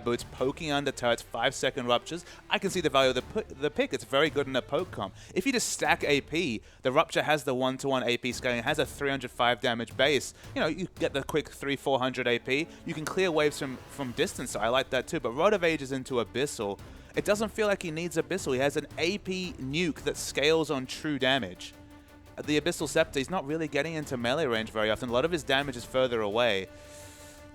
boots, poking under turrets, 5-second ruptures. I can see the value of the pick. It's very good in a poke comp. If you just stack AP, the rupture has the 1-to-1 AP scaling, has a 305 damage base. You know, you get the quick 300-400 AP. You can clear waves from distance, so I like that too. But Rod of Ages into Abyssal, it doesn't feel like he needs Abyssal. He has an AP nuke that scales on true damage. The Abyssal Scepter, he's not really getting into melee range very often. A lot of his damage is further away.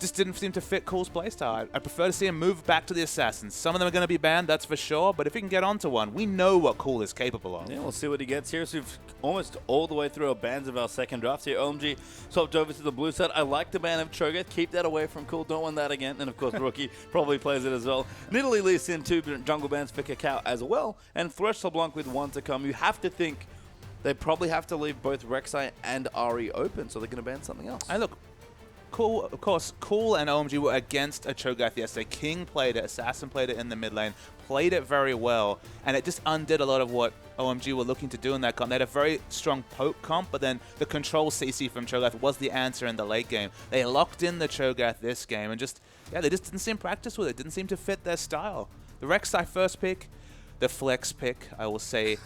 Just didn't seem to fit Cool's playstyle. I prefer to see him move back to the Assassins. Some of them are going to be banned, that's for sure, but if he can get onto one, we know what Cool is capable of. Yeah, we'll see what he gets here. So we've almost all the way through our bans of our second draft here. OMG swapped over to the blue side. I like the ban of Cho'Gath. Keep that away from Cool. Don't want that again. And of course, Rookie probably plays it as well. Nidalee leads in 2 jungle bans for Cacao as well. And Thresh LeBlanc with 1 to come. You have to think they probably have to leave both Rek'Sai and Ahri open, so they're going to ban something else. And look, Cool, of course, Cool and OMG were against a Cho'Gath yesterday. King played it, Assassin played it in the mid lane, played it very well, and it just undid a lot of what OMG were looking to do in that comp. They had a very strong poke comp, but then the control CC from Cho'Gath was the answer in the late game. They locked in the Cho'Gath this game, and they just didn't seem practice with it. Didn't seem to fit their style. The Rek'Sai first pick, the flex pick, I will say,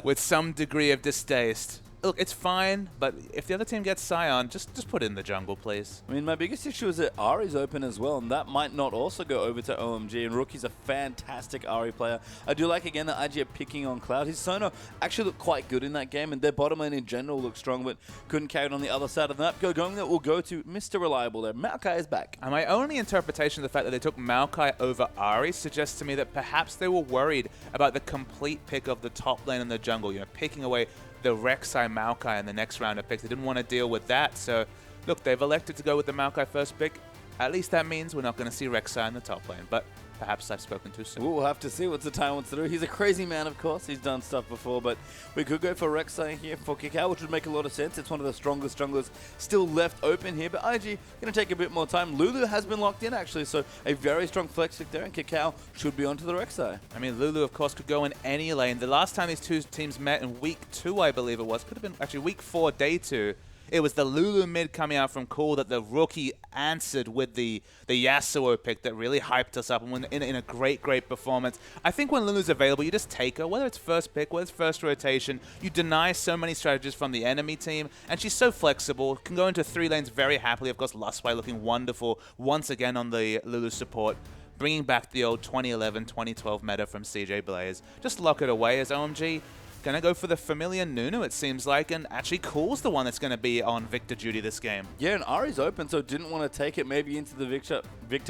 with some degree of distaste. Look, it's fine, but if the other team gets Sion, just put it in the jungle, please. I mean, my biggest issue is that Ahri's open as well, and that might not also go over to OMG, and Rookie's a fantastic Ahri player. I do like, again, that IG are picking on Cloud. His Sono actually looked quite good in that game, and their bottom lane in general looked strong, but couldn't carry it on the other side of the map. Going that will go to Mr. Reliable there. Maokai is back. And my only interpretation of the fact that they took Maokai over Ahri suggests to me that perhaps they were worried about the complete pick of the top lane in the jungle, you know, picking away the Rek'Sai Maokai in the next round of picks. They didn't want to deal with that. So, look, they've elected to go with the Maokai first pick. At least that means we're not going to see Rek'Sai in the top lane. But perhaps I've spoken too soon. We'll have to see what Zatai wants to do. He's a crazy man, of course. He's done stuff before, but we could go for Rek'Sai here for Cacao, which would make a lot of sense. It's one of the strongest junglers still left open here, but IG going to take a bit more time. Lulu has been locked in, actually, so a very strong flex pick there, and Cacao should be onto the Rek'Sai. I mean, Lulu, of course, could go in any lane. The last time these two teams met in week 2, I believe it was, could have been actually week 4, day 2. It was the Lulu mid coming out from Cool that the Rookie answered with the Yasuo pick that really hyped us up and went in a great performance. I think when Lulu's available, you just take her, whether it's first pick, whether it's first rotation. You deny so many strategies from the enemy team, and she's so flexible, can go into 3 lanes very happily. Of course, Lustway looking wonderful once again on the Lulu support, bringing back the old 2011, 2012 meta from CJ Blaze. Just lock it away as OMG. Gonna go for the familiar Nunu, it seems like, and actually Cool's the one that's gonna be on Victor duty this game. Yeah, and Ahri's open, so didn't want to take it maybe into the Victor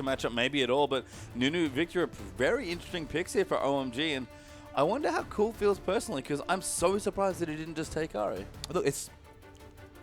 matchup, maybe at all, but Nunu, Victor are very interesting picks here for OMG, and I wonder how Cool feels personally, because I'm so surprised that he didn't just take Ahri. Look,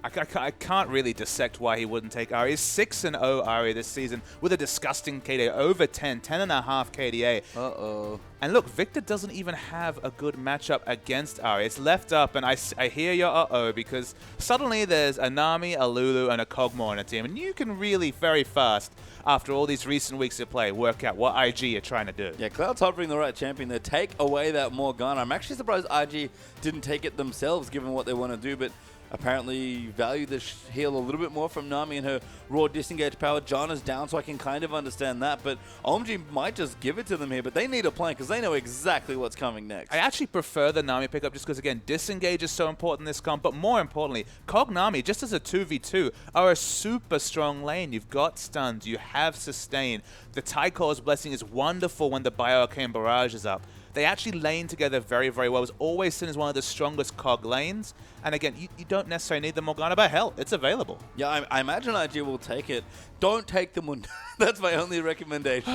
I can't really dissect why he wouldn't take Ahri. He's 6-0 Ahri this season with a disgusting KDA, over 10.5 KDA. Uh-oh. And look, Victor doesn't even have a good matchup against Ahri. It's left up, and I hear your uh-oh, because suddenly there's a Nami, a Lulu, and a Kog'Maw in a team, and you can really, very fast, after all these recent weeks of play, work out what IG are trying to do. Yeah, Cloud's hovering the right champion there. Take away that Morgana. I'm actually surprised IG didn't take it themselves, given what they want to do, but apparently value the heal a little bit more from Nami and her raw disengage power. Janna's down, so I can kind of understand that, but OMG might just give it to them here, but they need a plan because they know exactly what's coming next. I actually prefer the Nami pickup just because, again, disengage is so important in this comp, but more importantly, Nami, just as a 2v2, are a super strong lane. You've got stuns, you have sustain. The Tycor's Blessing is wonderful when the Bioarcane Barrage is up. They actually lane together very, very well. It was always seen as one of the strongest Cog lanes. And again, you don't necessarily need the Morgana, but hell, it's available. Yeah, I imagine IG will take it. Don't take the Mundo. That's my only recommendation.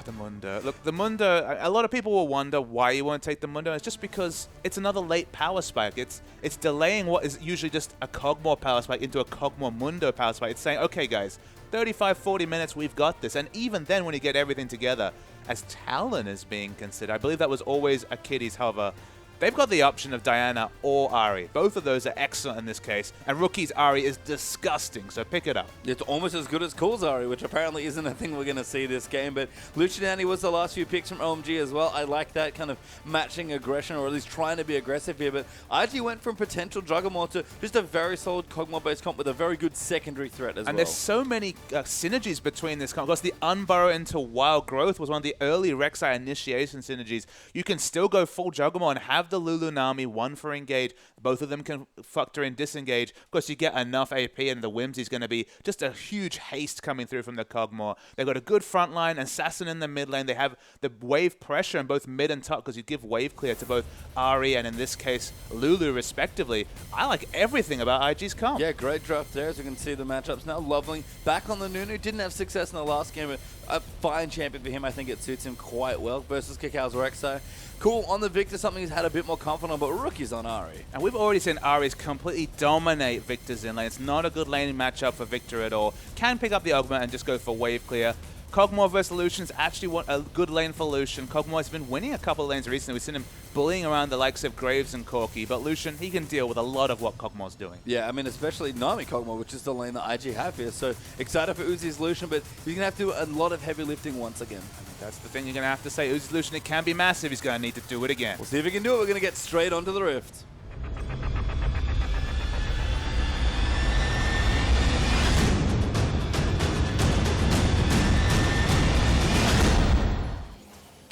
The Mundo. Look, the Mundo, a lot of people will wonder why you won't take the Mundo. It's just because it's another late power spike. It's delaying what is usually just a Kog'Maw power spike into a Kog'Maw Mundo power spike. It's saying, okay, guys, 35, 40 minutes, we've got this. And even then, when you get everything together, as Talon is being considered, I believe that was always a Kitty's hover. they've got the option of Diana or Ahri. Both of those are excellent in this case, and Rookie's Ahri is disgusting, so pick it up. It's almost as good as Cool's Ahri, which apparently isn't a thing we're going to see this game, but Lucian Annie was the last few picks from OMG as well. I like that kind of matching aggression, or at least trying to be aggressive here, but IG went from potential Juggernaut to just a very solid Kog'Maw-based comp with a very good secondary threat as well. And there's so many synergies between this comp. Of course, the Unburrow into Wild Growth was one of the early Rek'Sai initiation synergies. You can still go full Juggernaut and have the Lulu Nami, one for engage. Both of them can factor in disengage. Of course, you get enough AP, and the Whimsy's going to be just a huge haste coming through from the Kog'Maw. They've got a good front line, Assassin in the mid lane. They have the wave pressure in both mid and top because you give wave clear to both Ahri and, in this case, Lulu, respectively. I like everything about IG's comp. Yeah, great draft there, as you can see the matchups now. Lovely. Back on the Nunu. Didn't have success in the last game, but a fine champion for him. I think it suits him quite well versus Kakal's Rek'Sai. Cool on the Victor, something he's had a bit more confidence on, but Rookie's on Ahri. And we've already seen Ahri's completely dominate Victor's in lane. It's not a good laning matchup for Victor at all. Can pick up the augment and just go for wave clear. Kog'Maw versus Lucian's actually a good lane for Lucian. Kog'Maw has been winning a couple of lanes recently. We've seen him bullying around the likes of Graves and Corki, but Lucian, he can deal with a lot of what Kog'Maw's doing. Yeah, I mean, especially Nami Kog'Maw, which is the lane that IG have here. So excited for Uzi's Lucian, but he's going to have to do a lot of heavy lifting once again. I think that's the thing you're going to have to say. Uzi's Lucian, it can be massive. He's going to need to do it again. We'll see if he can do it. We're going to get straight onto the Rift.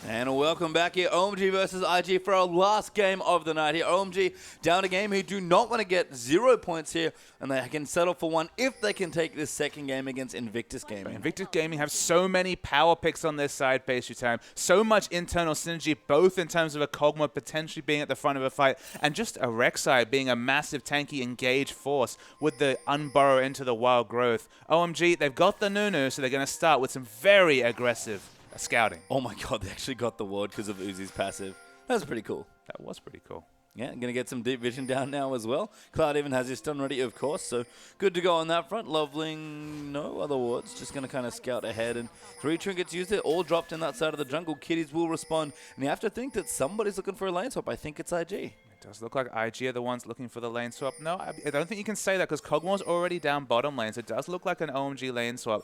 And welcome back here, OMG versus IG for our last game of the night here. OMG down a game who do not want to get 0 points here, and they can settle for 1 if they can take this second game against Invictus Gaming. Invictus Gaming have so many power picks on their side, Pastry Time. So much internal synergy, both in terms of a Kog'Maw potentially being at the front of a fight, and just a Rek'Sai being a massive tanky engage force with the Unburrow into the Wild Growth. OMG, they've got the Nunu, so they're going to start with some very aggressive scouting. Oh my god, they actually got the ward because of Uzi's passive. That's pretty cool. That was pretty cool. Yeah, going to get some deep vision down now as well. Cloud even has his stun ready, of course, so good to go on that front. Loveling, no other wards, just going to kind of scout ahead. And 3 trinkets used it, all dropped in that side of the jungle. Kitties will respond, and you have to think that somebody's looking for a lane swap. I think it's IG. It does look like IG are the ones looking for the lane swap. No, I don't think you can say that because Kog'Maw's already down bottom lane, so it does look like an OMG lane swap.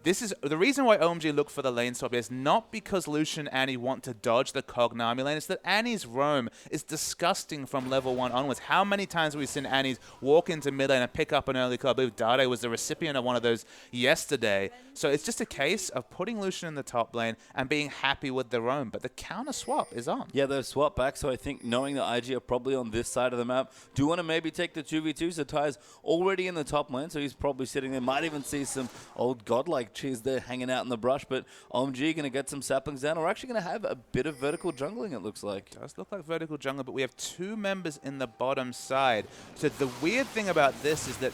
This is the reason why OMG look for the lane swap is not because Lucian and Annie want to dodge the Kog Nami lane. It's that Annie's roam is disgusting from level 1 onwards. How many times have we seen Annie's walk into mid lane and pick up an early kill? I believe Dade was the recipient of one of those yesterday. So it's just a case of putting Lucian in the top lane and being happy with the roam. But the counter swap is on. Yeah, they've swapped back, so I think knowing that IG are probably on this side of the map, do want to maybe take the 2v2. So Ty's already in the top lane, so he's probably sitting there. Might even see some old godlike cheese there hanging out in the brush, but OMG going to get some saplings down. We're actually going to have a bit of vertical jungling, it looks like. It does look like vertical jungle, but we have 2 members in the bottom side. So the weird thing about this is that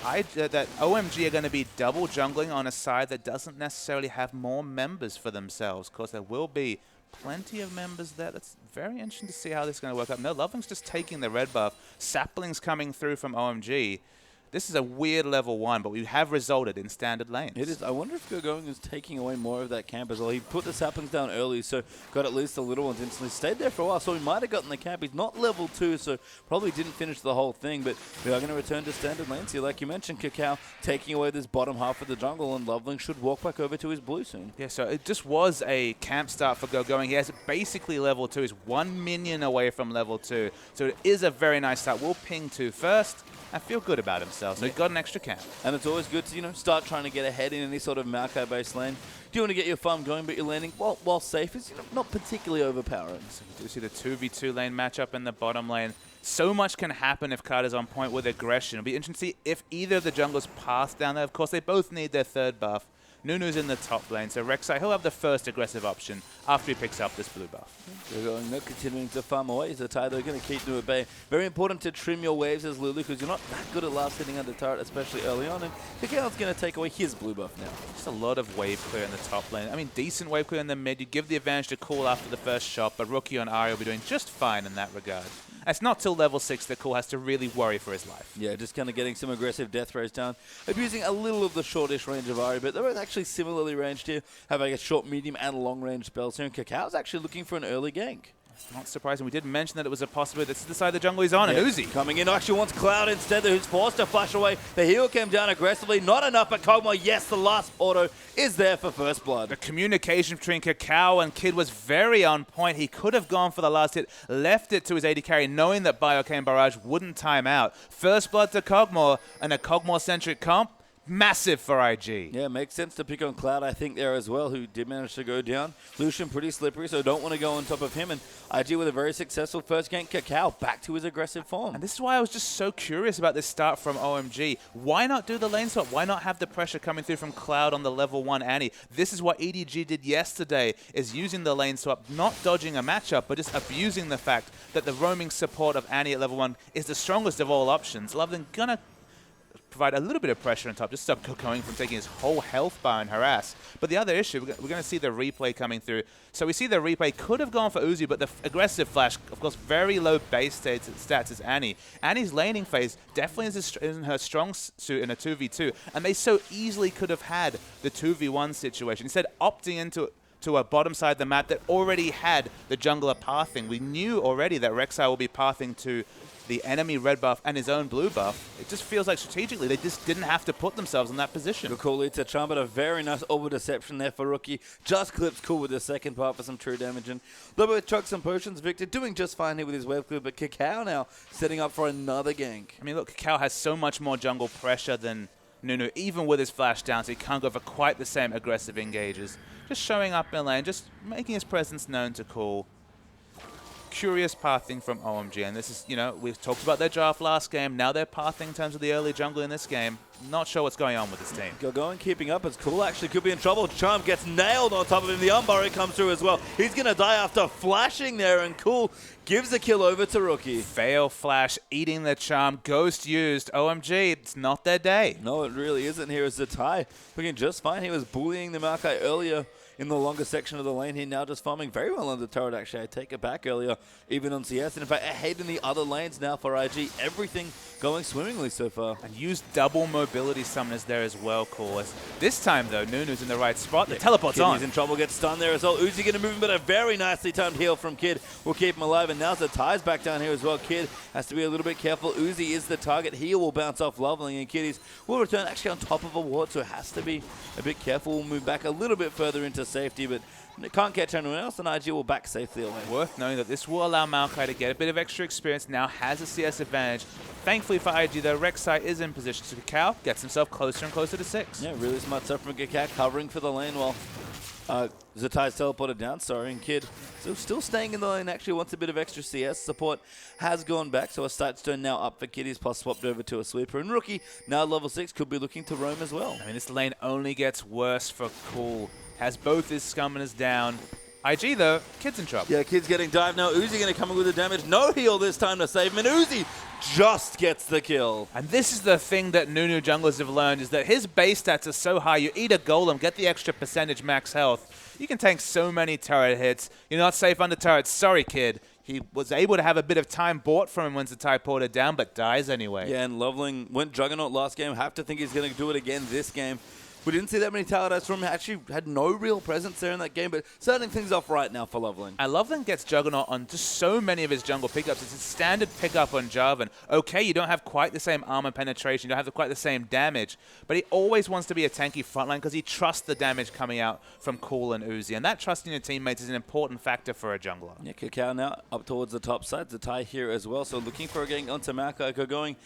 that OMG are going to be double jungling on a side that doesn't necessarily have more members for themselves. Of course, there will be plenty of members there. That's very interesting to see how this is going to work out. No, Loveling's just taking the red buff. Saplings coming through from OMG. This is a weird level 1, but we have resulted in standard lanes. It is. I wonder if Going is taking away more of that camp as well. He put the saplings down early, so got at least the little ones instantly. Stayed there for a while, so he might have gotten the camp. He's not level 2, so probably didn't finish the whole thing, but we are going to return to standard lanes here. Like you mentioned, Kakao taking away this bottom half of the jungle, and Loveling should walk back over to his blue soon. Yeah, so it just was a camp start for Going. He has basically level 2. He's 1 minion away from level 2, so it is a very nice start. We'll ping 2 first. I feel good about himself, so he got an extra camp. And it's always good to, start trying to get ahead in any sort of Maokai-based lane. Do you want to get your farm going, but your landing, while safe, is not particularly overpowering. So we do see the 2v2 lane matchup in the bottom lane. So much can happen if Carter's on point with aggression. It'll be interesting to see if either of the junglers pass down there. Of course, they both need their 3rd buff. Nunu's in the top lane, so Rek'Sai, he'll have the first aggressive option after he picks up this blue buff. They're continuing to farm away. So Ty, they're going to keep them at bay. Very important to trim your waves as Lulu, because you're not that good at last hitting under turret, especially early on. And Kakao's going to take away his blue buff now. Just a lot of wave clear in the top lane. I mean, decent wave clear in the mid. You give the advantage to Cool after the first shot, but Rookie on Ahri will be doing just fine in that regard. It's not till level 6 that Cool has to really worry for his life. Yeah, just kind of getting some aggressive death throws down. Abusing a little of the shortish range of Ahri, but they're both actually similarly ranged here. Having a short, medium, and long range spells here. And Kakao's actually looking for an early gank. Not surprising. We did mention that it was a possibility. This is the side of the jungle he's on, and Uzi coming in actually wants Cloud instead, who's forced to flash away. The heal came down aggressively. Not enough, but Kog'Maw, yes, the last auto is there for first blood. The communication between Kakao and Kid was very on point. He could have gone for the last hit, left it to his AD carry, knowing that Biocane Barrage wouldn't time out. First blood to Kog'Maw, and a Kog'Maw-centric comp. Massive for IG. Yeah, makes sense to pick on Cloud, I think, there as well, who did manage to go down. Lucian pretty slippery, so don't want to go on top of him. And IG with a very successful first gank. Kakao back to his aggressive form. And this is why I was just so curious about this start from OMG. Why not do the lane swap? Why not have the pressure coming through from Cloud on the level 1 Annie? This is what EDG did yesterday, is using the lane swap, not dodging a matchup, but just abusing the fact that the roaming support of Annie at level 1 is the strongest of all options. Loveland gonna provide a little bit of pressure on top, just stop going from taking his whole health bar and harass. But the other issue, we're going to see the replay coming through. So we see the replay could have gone for Uzi, but the aggressive flash, of course, very low base stats is Annie. Annie's laning phase definitely is in her strong suit in a 2v2, and they so easily could have had the 2v1 situation. Instead, opting into a bottom side of the map that already had the jungler pathing. We knew already that Rek'Sai will be pathing to the enemy red buff and his own blue buff. It just feels like strategically they just didn't have to put themselves in that position. Good call, it's a charm, but a very nice over deception there for Rookie. Just clips cool with the second part for some true damage. And though with chucks and potions, Victor doing just fine here with his wave clear, but Kakao now setting up for another gank. I mean, look, Kakao has so much more jungle pressure than Nunu, even with his flash down, so he can't go for quite the same aggressive engages. Just showing up in lane, just making his presence known to Cool. Curious pathing from OMG, and this is, you know, we've talked about their draft last game. Now they're pathing in terms of the early jungle in this game. Not sure what's going on with this team. Going, keeping up as Cool actually could be in trouble. Charm gets nailed on top of him. The Umbari comes through as well. He's going to die after flashing there, and Cool gives the kill over to Rookie. Fail flash, eating the Charm, Ghost used. OMG, it's not their day. No, it really isn't. Here is the tie. Looking just fine. He was bullying the Maokai earlier in the longer section of the lane. Here now just farming very well on the turret, actually. I take it back earlier, even on CS. And in fact, ahead in the other lanes now for IG. Everything going swimmingly so far. And use double mobility summoners there as well, Cause. This time, though, Nunu's in the right spot. The teleport's on. He's in trouble, gets stunned there as well. Uzi going to move him, but a very nicely timed heal from Kid will keep him alive. And now the tie's back down here as well. Kid has to be a little bit careful. Uzi is the target. Heal will bounce off Loveling, and Kiddies will return actually on top of a ward, so it has to be a bit careful. We'll move back a little bit further into safety, but can't catch anyone else, and IG will back safely away. Worth knowing that this will allow Maokai to get a bit of extra experience, now has a CS advantage. Thankfully for IG, though, Rek'Sai is in position, so Kakao gets himself closer and closer to 6. Yeah, really smart stuff from Kakao, covering for the lane while Zatai's teleported down, sorry, and Kid so still staying in the lane, actually wants a bit of extra CS. Support has gone back, so a Sightstone now up for Kiddies, plus swapped over to a Sweeper. And Rookie, now level 6, could be looking to roam as well. I mean, this lane only gets worse for Cool. Has both his summoners down. IG, though, Kid's in trouble. Yeah, Kid's getting dived now. Uzi going to come in with the damage. No heal this time to save him, and Uzi just gets the kill. And this is the thing that Nunu junglers have learned, is that his base stats are so high. You eat a golem, get the extra percentage max health. You can tank so many turret hits. You're not safe under turrets. Sorry, Kid. He was able to have a bit of time bought from him when Zatai ported down, but dies anyway. Yeah, and Loveling went Juggernaut last game. Have to think he's going to do it again this game. We didn't see that many tower dives from him. Actually had no real presence there in that game, but starting things off right now for Loveling. And Loveling gets Juggernaut on just so many of his jungle pickups. It's a standard pickup on Jarvan. Okay, you don't have quite the same armor penetration, you don't have quite the same damage, but he always wants to be a tanky frontline because he trusts the damage coming out from Cool and Uzi. And that trust in your teammates is an important factor for a jungler. Yeah, Kakao now up towards the top side. Zatai here as well, so looking for a gang onto Maokai. Going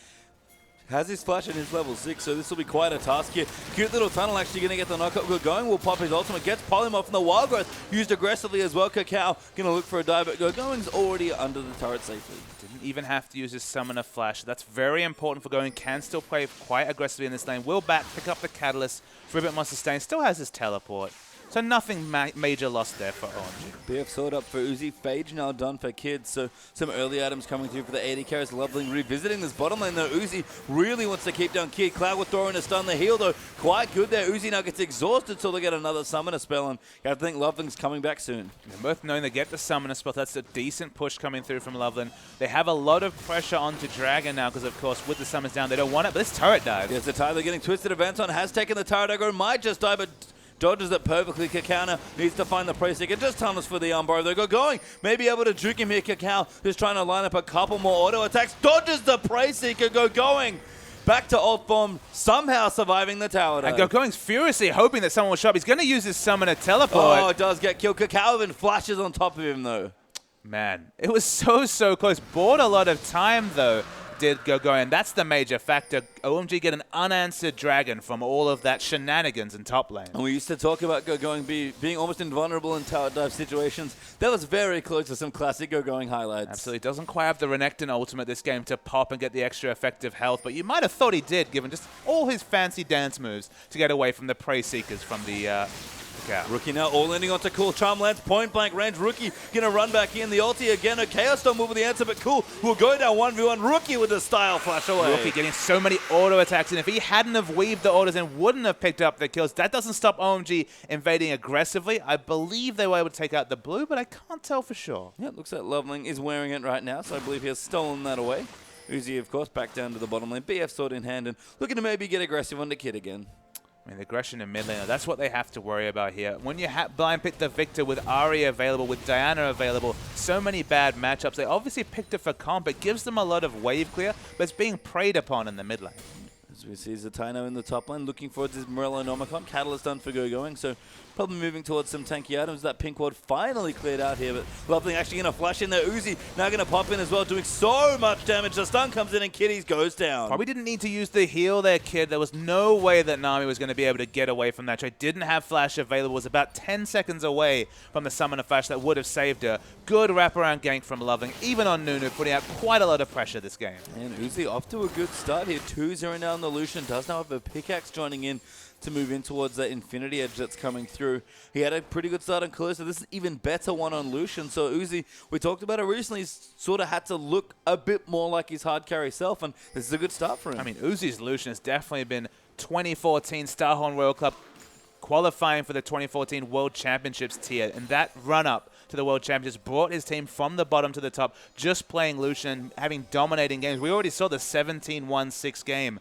has his flash at his level 6, so this will be quite a task here. Cute little tunnel actually going to get the knockup. Good going, will pop his ultimate, gets Polymorph, and the Wild Growth used aggressively as well. Kakao going to look for a dive, but Going's already under the turret safely. Didn't even have to use his summoner flash. That's very important for Going. Can still play quite aggressively in this lane. Will back, pick up the Catalyst for a bit more sustain. Still has his teleport. So nothing major loss there for OMG. BF sword up for Uzi. Phage now done for Kids. So some early items coming through for the AD carries. Loveling revisiting this bottom lane though. Uzi really wants to keep down Kid. Cloud will throw in a stun. The heal though quite good there. Uzi now gets exhausted so they get another summoner spell. And you have to think Loveling's coming back soon. They're both knowing they get the summoner spell. That's a decent push coming through from Loveling. They have a lot of pressure onto Dragon now because of course with the summons down they don't want it. But this turret dive. Yes, the Tyler getting twisted. Advance on has taken the turret aggro. Might just die but Dodges it perfectly. Kakao now needs to find the prey stick. It just tunnels for the armbar. They go going. Maybe able to juke him here. Kakao just trying to line up a couple more auto attacks. Dodges the prey seeker. Go going. Back to ult bomb, somehow surviving the tower dive. And Gogoing's furiously hoping that someone will show up. He's going to use his summoner teleport. Oh, it does get killed. Kakao even flashes on top of him, though. Man, it was so close. Bought a lot of time, though, did Gogoing. That's the major factor. OMG get an unanswered dragon from all of that shenanigans in top lane. And we used to talk about Gogoing being almost invulnerable in tower dive situations. That was very close to some classic Gogoing highlights. Absolutely. Doesn't quite have the Renekton ultimate this game to pop and get the extra effective health, but you might have thought he did, given just all his fancy dance moves to get away from the prey seekers from the Kakao. Rookie now all ending onto Cool. Charm lands point blank range. Rookie gonna run back in. The ulti again. A Chaos Storm move with the answer, but Cool will go down 1v1. Rookie with the style flash away. Rookie getting so many auto attacks, and if he hadn't have weaved the orders and wouldn't have picked up the kills, that doesn't stop OMG invading aggressively. I believe they were able to take out the blue, but I can't tell for sure. Yeah, it looks like Loveling is wearing it right now, so I believe he has stolen that away. Uzi, of course, back down to the bottom lane. BF sword in hand and looking to maybe get aggressive on the kid again. I mean, the aggression in mid lane, that's what they have to worry about here. When you blind pick the Victor with Ahri available, with Diana available, so many bad matchups. They obviously picked it for comp. It gives them a lot of wave clear, but it's being preyed upon in the mid lane. As we see Zatino in the top lane, looking forward to his Morello Nomicon. Catalyst done for Gogoing, so probably moving towards some tanky items. That pink ward finally cleared out here, but Loveling actually going to flash in there. Uzi now going to pop in as well, doing so much damage. The stun comes in and Kitties goes down. Probably didn't need to use the heal there, kid. There was no way that Nami was going to be able to get away from that trade. Didn't have flash available. Was about 10 seconds away from the summoner flash that would have saved her. Good wraparound gank from Loveling, even on Nunu, putting out quite a lot of pressure this game. And Uzi off to a good start here. 2-0 now on the Lucian. Does now have a pickaxe joining in to move in towards that Infinity Edge that's coming through. He had a pretty good start on Kalista. This is even better one on Lucian. So Uzi, we talked about it recently, sort of had to look a bit more like his hard carry self, and this is a good start for him. I mean, Uzi's Lucian has definitely been 2014 Starhorn Royal Club, qualifying for the 2014 World Championships tier, and that run-up to the World Championships brought his team from the bottom to the top, just playing Lucian, having dominating games. We already saw the 17-1-6 game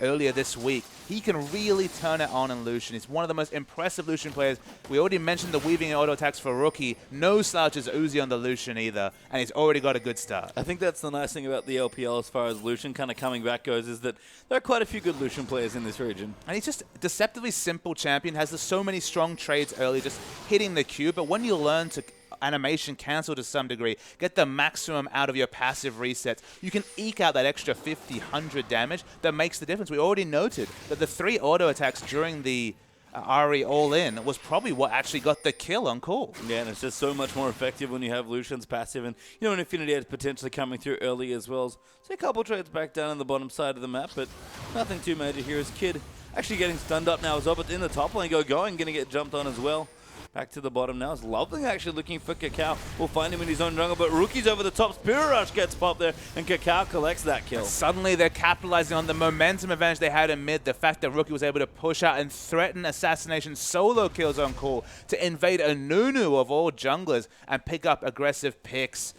earlier this week. He can really turn it on in Lucian. He's one of the most impressive Lucian players. We already mentioned the weaving and auto attacks for Rookie. No slouches Uzi on the Lucian either, and he's already got a good start. I think that's the nice thing about the LPL as far as Lucian kind of coming back goes, is that there are quite a few good Lucian players in this region. And he's just a deceptively simple champion, has so many strong trades early, just hitting the Q, but when you learn to animation cancel to some degree, get the maximum out of your passive resets, you can eke out that extra 50, 100 damage that makes the difference. We already noted that the 3 auto attacks during the Ahri all-in was probably what actually got the kill on Cool. Yeah, and it's just so much more effective when you have Lucian's passive and, you know, an Infinity Edge potentially coming through early as well. So a couple trades back down on the bottom side of the map, but nothing too major here. As Kid actually getting stunned up now as well, but in the top lane, going to get jumped on as well. Back to the bottom now. It's Loveling actually looking for Kakao. We'll find him in his own jungle, but Rookie's over the top. Spirit Rush gets popped there, and Kakao collects that kill. Suddenly they're capitalizing on the momentum advantage they had in mid. The fact that Rookie was able to push out and threaten assassination solo kills on Cool to invade a Nunu of all junglers and pick up aggressive picks.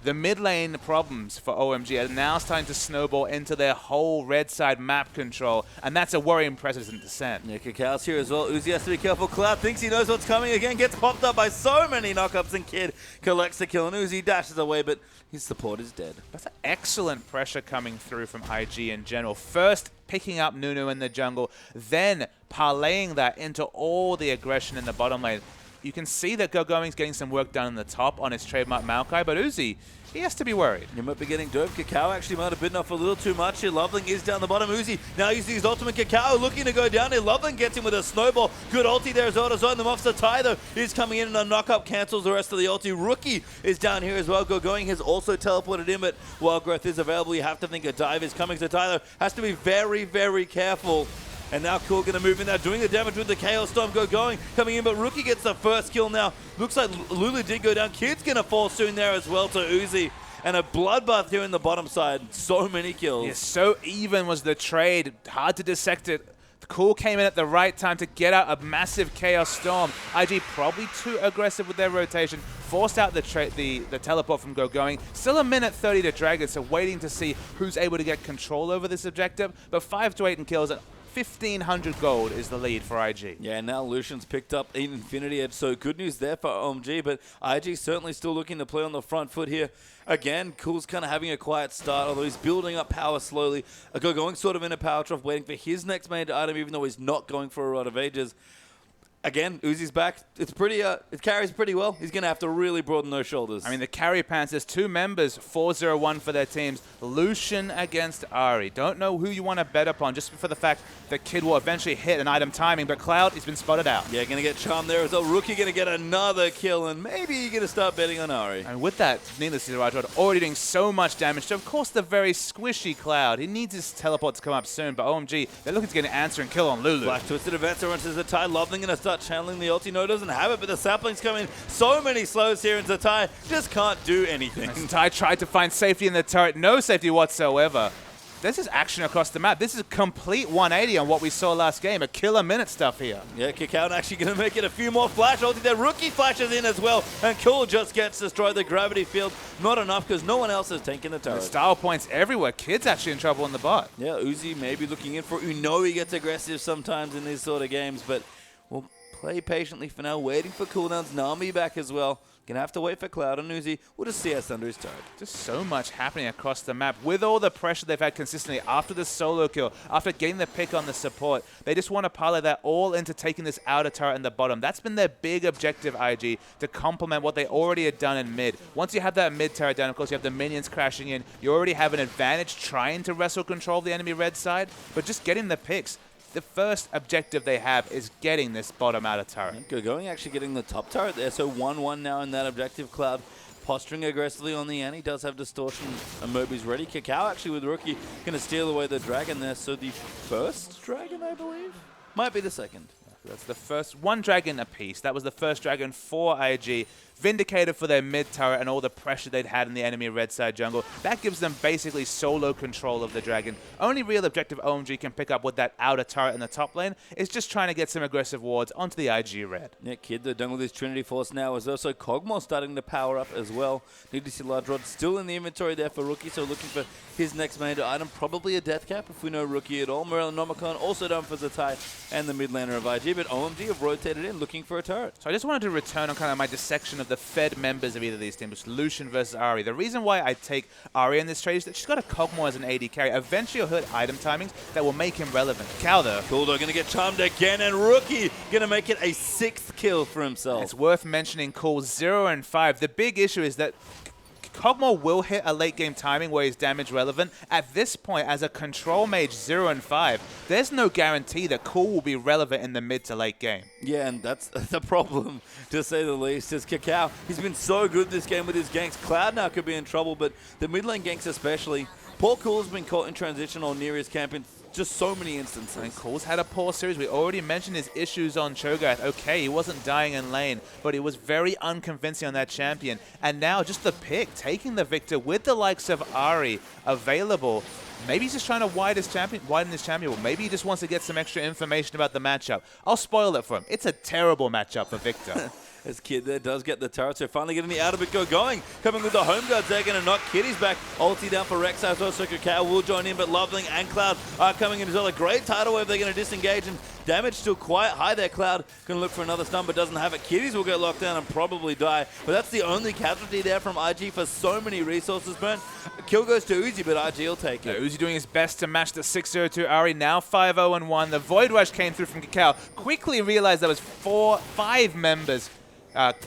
The mid lane problems for OMG are now starting to snowball into their whole red side map control, and that's a worrying precedent to set. Yeah, Kakao's here as well. Uzi has to be careful. Cloud thinks he knows what's coming again, gets popped up by so many knockups, and Kid collects the kill, and Uzi dashes away, but his support is dead. That's excellent pressure coming through from IG in general. First, picking up Nunu in the jungle, then parlaying that into all the aggression in the bottom lane. You can see that Gogoing's getting some work done in the top on his trademark Maokai, but Uzi, he has to be worried. You might be getting dove. Kakao actually might have bitten off a little too much here. Loveling is down the bottom. Uzi now using his ultimate. Kakao looking to go down here. Loveling gets him with a snowball. Good ulti there as well to zone them off. Satai, though, is coming in and a knock-up cancels the rest of the ulti. Rookie is down here as well. Gogoing has also teleported in, but while growth is available, you have to think a dive is coming. Satai, though, has to be very, very careful. And now Cool going to move in there, doing the damage with the Chaos Storm. Gogoing coming in, but Rookie gets the first kill now. Looks like Lulu did go down. Kid's going to fall soon there as well to Uzi. And a bloodbath here in the bottom side. So many kills. Yeah, so even was the trade. Hard to dissect it. Cool came in at the right time to get out a massive Chaos Storm. IG probably too aggressive with their rotation. Forced out the teleport from Gogoing. Still a minute 30 to drag it, so waiting to see who's able to get control over this objective. But 5 to 8 in kills. 1,500 gold is the lead for IG. Yeah, now Lucian's picked up an Infinity Edge, so good news there for OMG, but IG certainly still looking to play on the front foot here. Again, Cool's kind of having a quiet start, although he's building up power slowly. Going sort of in a power trough, waiting for his next major item, even though he's not going for a Rod of Ages. Again, Uzi's back. It's pretty. It carries pretty well. He's going to have to really broaden those shoulders. I mean, the carry pants, there's 2 members, 4-0-1 for their teams. Lucian against Ahri. Don't know who you want to bet upon, just for the fact that Kid will eventually hit an item timing, but Cloud, he's been spotted out. Yeah, going to get charmed there as well. Rookie going to get another kill, and maybe you're going to start betting on Ahri. And with that, needless to say, Rajrod already doing so much damage to, of course, the very squishy Cloud. He needs his teleport to come up soon, but OMG, they're looking to get an answer and kill on Lulu. Black Twisted Advancer runs as Zatai. Loveling going to start channeling the ulti. No, doesn't have it, but the saplings come in. So many slows here, and Zatai just can't do anything. Zatai tried to find safety in the turret. No safety whatsoever. This is action across the map. This is a complete 180 on what we saw last game. A killer minute stuff here. Yeah, Kickout actually going to make it a few more flash ulti. Their Rookie flashes in as well, and Cool just gets destroyed. The gravity field, not enough because no one else is taking the turret. The style points everywhere. Kid's actually in trouble in the bot. Yeah, Uzi maybe looking in for he gets aggressive sometimes in these sort of games, but we'll play patiently for now, waiting for cooldowns. Nami back as well. Gonna have to wait for Cloud and Uzi. We'll just CS under his turret. Just so much happening across the map. With all the pressure they've had consistently after the solo kill, after getting the pick on the support, they just want to parlay that all into taking this outer turret in the bottom. That's been their big objective, IG, to complement what they already had done in mid. Once you have that mid turret down, of course, you have the minions crashing in. You already have an advantage trying to wrestle control of the enemy red side, but just getting the picks. The first objective they have is getting this bottom outer turret. Good going, actually getting the top turret there. So 1-1 now in that objective. Cloud posturing aggressively on the end. He does have distortion. Moby's ready. Kickout actually with Rookie going to steal away the dragon there. So the first dragon, I believe, might be the second. That's the first. 1 dragon apiece. That was the first dragon for IG. Vindicated for their mid turret and all the pressure they'd had in the enemy red side jungle. That gives them basically solo control of the dragon. Only real objective OMG can pick up with that outer turret in the top lane is just trying to get some aggressive wards onto the IG red. Yeah, Kid, the jungle is Trinity Force now as well. So Kog'Maw starting to power up as well. Need to see Large Rod still in the inventory there for Rookie. So looking for his next major item. Probably a Death Cap if we know Rookie at all. Morellonomicon also done for Zatai and the mid laner of IG. But OMG have rotated in looking for a turret. So I just wanted to return on kind of my dissection of the Fed members of either of these teams, Lucian versus Ahri. The reason why I take Ahri in this trade is that she's got a Kog'Maw as an AD carry. Eventually you'll hit item timings that will make him relevant. Cal though. Cooldo going to get charmed again, and Rookie going to make it a 6th kill for himself. It's worth mentioning Cool 0 and 5. The big issue is that Kog'Maw will hit a late game timing where he's damage relevant. At this point, as a control mage 0 and 5, there's no guarantee that Cool will be relevant in the mid to late game. Yeah, and that's the problem, to say the least, is Kickout. He's been so good this game with his ganks. Cloud now could be in trouble, but the mid lane ganks especially. Poor Cool's been caught in transition or near his camp in just so many instances. And Cool's had a poor series. We already mentioned his issues on Cho'Gath. Okay, he wasn't dying in lane, but he was very unconvincing on that champion. And now just the pick, taking the victor with the likes of Ahri available. Maybe he's just trying to widen his champion. Well, maybe he just wants to get some extra information about the matchup. I'll spoil it for him. It's a terrible matchup for Victor. This Kid there does get the turret, so finally getting the outer bit going. Coming with the home guards, they're going to knock Kitty's back. Ulti down for Rex as well, so Kakao will join in, but Loveling and Cloud are coming in as well. A great tidal wave, they're going to disengage, and damage still quite high there. Cloud going to look for another stun, but doesn't have it. Kitties will get locked down and probably die, but that's the only casualty there from IG for so many resources burnt. Kill goes to Uzi, but IG will take it. Yeah, Uzi doing his best to match the 6-0-2 Ahri, now 5-0-1. The Void Rush came through from Kakao. Quickly realized there was 5 members.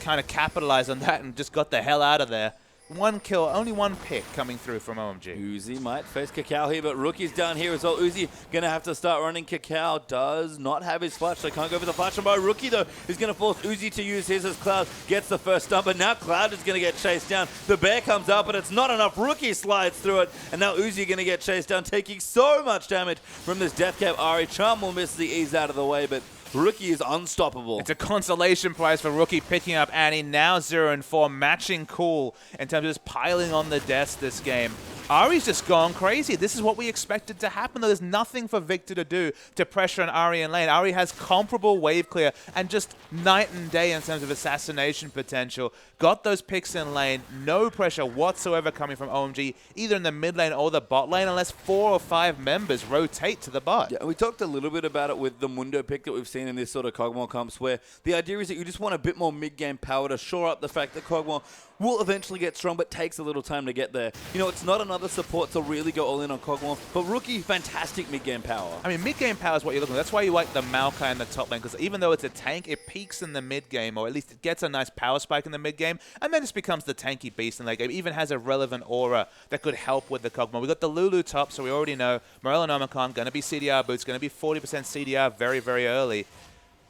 Kind of capitalized on that and just got the hell out of there. 1 kill, only 1 pick coming through from OMG. Uzi might face Kakao here, but Rookie's down here as well. Uzi going to have to start running. Kakao does not have his flash, so can't go for the flash. And by Rookie, though, is going to force Uzi to use his as Cloud gets the first stun. But now Cloud is going to get chased down. The bear comes up, but it's not enough. Rookie slides through it, and now Uzi going to get chased down, taking so much damage from this Death Cap. Ahri Charm will miss the ease out of the way, but Rookie is unstoppable. It's a consolation prize for Rookie picking up Annie, now 0 and 4, matching Cool in terms of just piling on the deaths this game. Ari's just gone crazy. This is what we expected to happen. There's nothing for Victor to do to pressure on Ari in lane. Ari has comparable wave clear and just night and day in terms of assassination potential. Got those picks in lane. No pressure whatsoever coming from OMG, either in the mid lane or the bot lane, unless 4 or 5 members rotate to the bot. Yeah, we talked a little bit about it with the Mundo pick that we've seen in this sort of Kog'Maw comps, where the idea is that you just want a bit more mid-game power to shore up the fact that Kog'Maw will eventually get strong, but takes a little time to get there. You know, it's not another support to really go all in on Kog'Maw, but Rookie, fantastic mid-game power. I mean, mid-game power is what you're looking for. That's why you like the Maokai in the top lane, because even though it's a tank, it peaks in the mid-game, or at least it gets a nice power spike in the mid-game, and then just becomes the tanky beast in the late game. It even has a relevant aura that could help with the Kog'Maw. We got the Lulu top, so we already know Morel and Omicron going to be CDR boots, going to be 40% CDR very, very early.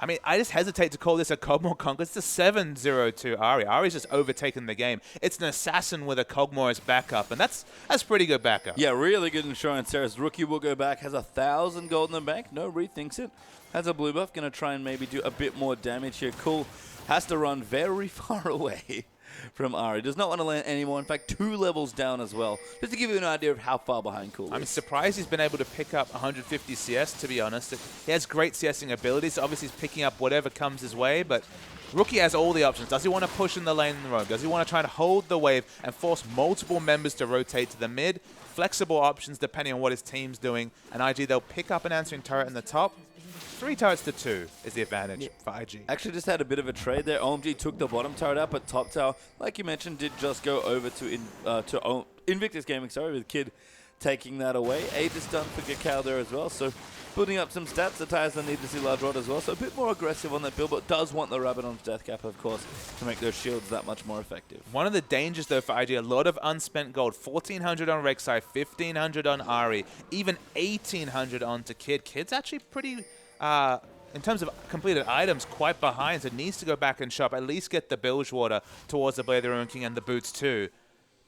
I mean, I just hesitate to call this a Kog'Maw conquest. It's a 7-0-2 Ari. Ari's just overtaken the game. It's an assassin with a Kog'Maw as backup, and that's pretty good backup. Yeah, really good insurance there. As Rookie will go back, has 1,000 gold in the bank. No, rethinks it. Has a blue buff. Going to try and maybe do a bit more damage here. Cool. Has to run very far away from Ari. Does not want to land anymore. In fact, 2 levels down as well. Just to give you an idea of how far behind Cool is. I'm surprised he's been able to pick up 150 CS, to be honest. He has great CSing abilities. Obviously, he's picking up whatever comes his way, but Rookie has all the options. Does he want to push in the lane in the road? Does he want to try and hold the wave and force multiple members to rotate to the mid? Flexible options depending on what his team's doing. And IG, they'll pick up an answering turret in the top. 3 turrets to 2 is the advantage for IG. Actually just had a bit of a trade there. OMG took the bottom turret out, but top tower, like you mentioned, did just go over to Invictus Gaming, sorry, with Kid taking that away. Aegis done for Kakao there as well, so building up some stats. The Tires don't need to see large rod as well, so a bit more aggressive on that build, but does want the rabbit on death cap, of course, to make those shields that much more effective. One of the dangers, though, for IG, a lot of unspent gold. 1,400 on Rek'Sai, 1,500 on Ari, even 1,800 onto Kid. Kid's actually pretty... in terms of completed items, quite behind, so it needs to go back and shop, at least get the Bilge Water towards the Blade of the Ruin King and the boots too.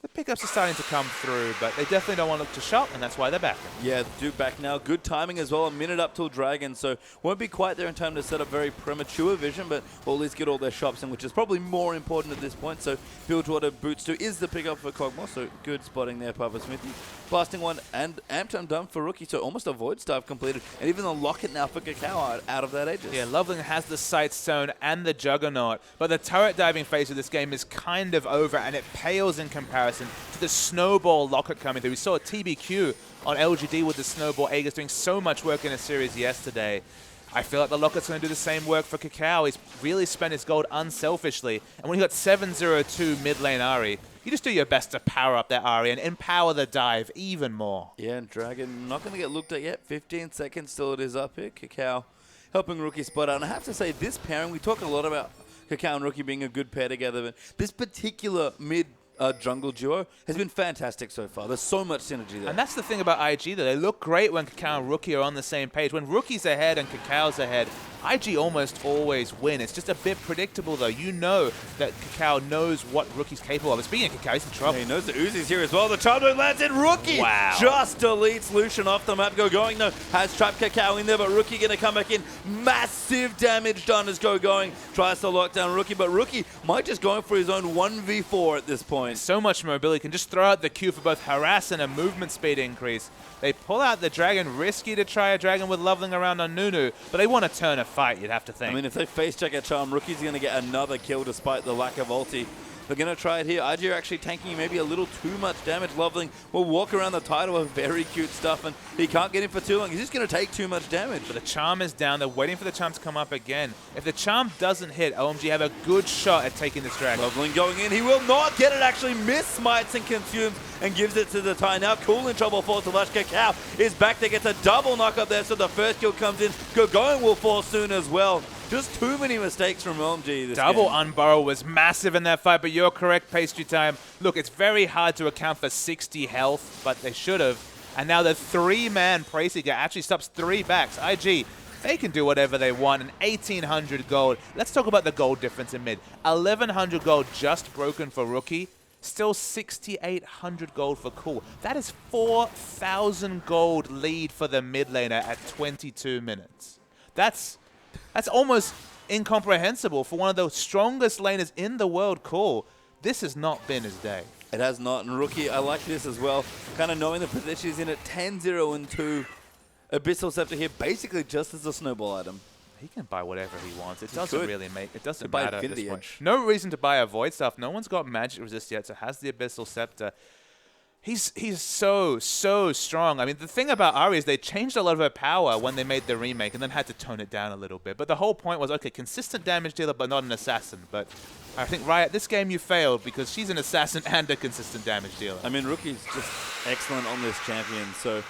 The pickups are starting to come through, but they definitely don't want to look to shop, and that's why they're back. Yeah, do back now. Good timing as well. A minute up till Dragon, so won't be quite there in time to set up very premature vision, but we'll at least get all their shops in, which is probably more important at this point. So Bilgewater Boots 2 is the pickup for Kog'Maw, so good spotting there, Papa Smithy. Blasting one, and Amptime done for Rookie, so almost a Void Staff completed, and even the Locket now for Kakao out of that Aegis. Yeah, Loveling has the Sight Stone and the Juggernaut, but the turret diving phase of this game is kind of over, and it pales in comparison to the Snowball Locket coming through. We saw a TBQ on LGD with the Snowball Aegis doing so much work in a series yesterday. I feel like the Locket's going to do the same work for Kakao. He's really spent his gold unselfishly, and when you got 7-0-2 mid lane Ari, you just do your best to power up that Ari and empower the dive even more. Yeah, and Dragon not going to get looked at yet. 15 seconds till it is up here. Kakao helping Rookie spot out. And I have to say, this pairing, we talk a lot about Kakao and Rookie being a good pair together, but this particular mid jungle duo has been fantastic so far. There's so much synergy there. And that's the thing about IG, though. They look great when Kakao and Rookie are on the same page. When Rookie's ahead and Kakao's ahead, IG almost always win. It's just a bit predictable, though. You know that Kakao knows what Rookie's capable of. And speaking of Kakao, he's in trouble. Yeah, he knows the Uzi's here as well. The Charmdome lands in. Rookie just deletes Lucian off the map. Going, though, has trapped Kakao in there, but Rookie going to come back in. Massive damage done as going. Tries to lock down Rookie, but Rookie might just go for his own 1v4 at this point. So much mobility. Can just throw out the Q for both harass and a movement speed increase. They pull out the Dragon. Risky to try a Dragon with Loveling around on Nunu, but they want to turn a fight, you'd have to think. I mean, if they face check a Charm, Rookie's going to get another kill despite the lack of ulti. They're going to try it here. IG are actually tanking maybe a little too much damage. Loveling will walk around the title with very cute stuff, and he can't get in for too long. He's just going to take too much damage. But the Charm is down. They're waiting for the Charm to come up again. If the Charm doesn't hit, OMG have a good shot at taking this Dragon. Loveling going in. He will not get it. Actually miss smites and consumes and gives it to the tie. Now Cool in trouble for Lash. Kakao is back there. Gets a double knock up there, so the first kill comes in. Going will fall soon as well. Just too many mistakes from OMG this Double game. unburrow was massive in that fight, but you're correct, Pastry Time. Look, it's very hard to account for 60 health, but they should have. And now the 3-man Prayseeker actually stops 3 backs. IG, they can do whatever they want, and 1,800 gold. Let's talk about the gold difference in mid. 1,100 gold just broken for Rookie. Still 6,800 gold for Cool. That is 4,000 gold lead for the mid laner at 22 minutes. That's almost incomprehensible for one of the strongest laners in the world, Cool. This has not been his day. It has not. And Rookie, I like this as well. Kind of knowing the position he's in at 10-0 and 2. Abyssal Scepter here basically just as a snowball item. He can buy whatever he wants. It doesn't really make... It doesn't buy matter at Infinity this point. Edge. No reason to buy a Void Stuff. No one's got Magic Resist yet, so has the Abyssal Scepter. He's so strong. I mean, the thing about Ahri is they changed a lot of her power when they made the remake and then had to tone it down a little bit. But the whole point was, okay, consistent damage dealer, but not an assassin. But I think, Riot, this game you failed because she's an assassin and a consistent damage dealer. I mean, Rookie's just excellent on this champion, so